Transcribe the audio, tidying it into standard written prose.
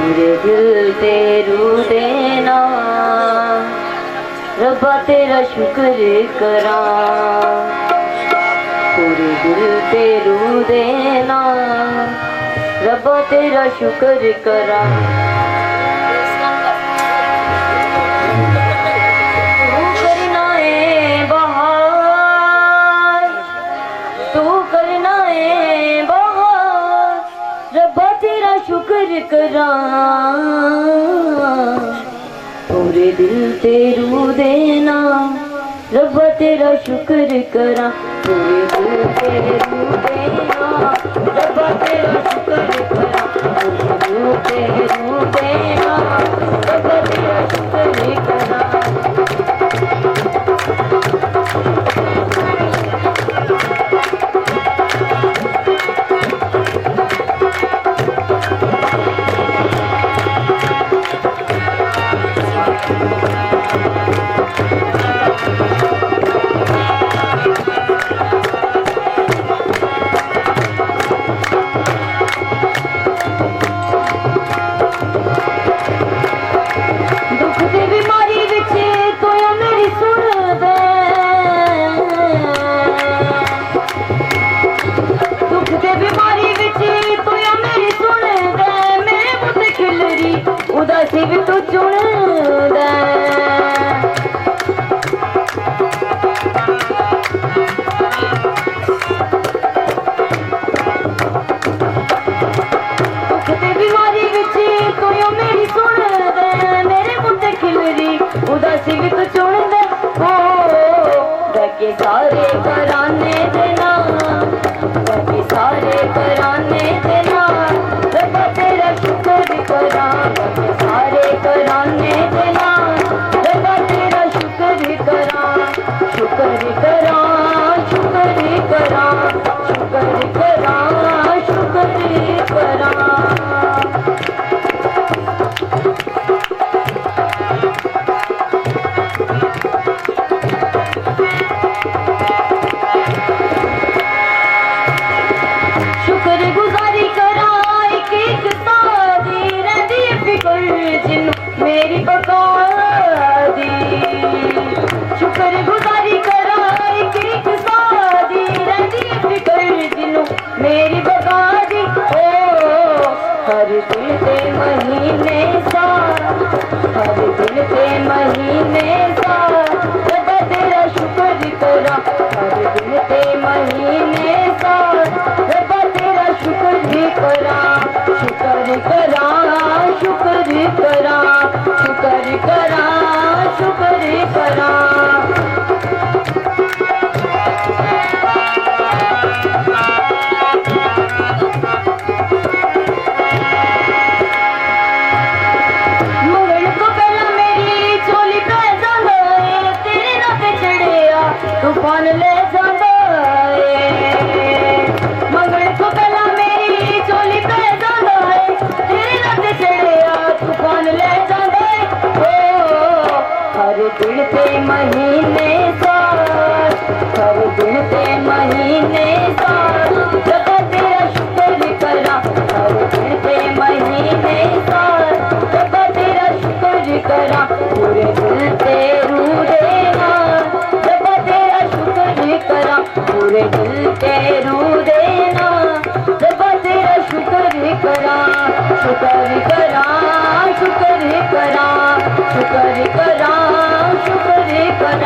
पूरे दिल ते रू देना, रब्बा तेरा शुक्र करा। पूरे दिल ते रू देना, रब्बा तेरा शुक्र करा। तू करना है बहार, तू करना है बहार, रब्बा तेरा शुक्र करा। पूरे दिल ते रू देना, रब्बा तेरा शुक्र करा। पूरे दिल ते रू देना, रब्बा तेरा शुक्र करा। पूरे दिल ते रू देना, रब्बा तेरा शुक्र करा। उदासी भी तू चुन दे, दुख ते बीमारी विच तू यो मेरी सुन दे। मेरे मुंह ते खिलरी उदासी भी तू चुन दे। ओ बाकी सारे घराने दे नाल, बाकी सारे घराने दे नाल, रब्बा तेरा शुक्र करा। सारे कराने देना, रब्बा तेरा शुक्र करा। शुक्र करा, शुक्र करा, शुक्र करा, शुक्र करा। शुक्र गुजारी करा, एक एक सारी रही फिक्र जिन मेरी बका दी। शुक्र गुजारी करा, एक एक सारी रही फिक्र जिन मेरी बका दी। ओ हर दिल के महीने सा, हर दिल के महीने सा, रब्बा तेरा शुक्र करा। हर दिल के महीने सा, रब्बा तेरा शुक्र करा। शुक्र करा, शुक्र करा, शुक्र करा, शुक्र करा। मंगल को पहला मेरी झोली पे जांदा है, तेरे नाल ते चढ़िया तूफान ले जांदा है। मंगल को पहला मेरी झोली पे जांदा है, तेरे नाल ते चढ़िया तूफान ले जांदा है। ओ हर दिल ते महीने साथ, हर दिल ते महीने साथ, रब्बा तेरा शुक्र करा। हर दिल ते महीने साथ, रब्बा तेरा शुक्र करा। पूरे दिल ते रू देना, रब्बा तेरा शुक्र करा। पूरे दिल ते रू देना, रब्बा तेरा शुक्र करा। शुक्र करा, शुक्र करा, शुक्र करा, शुक्र करा।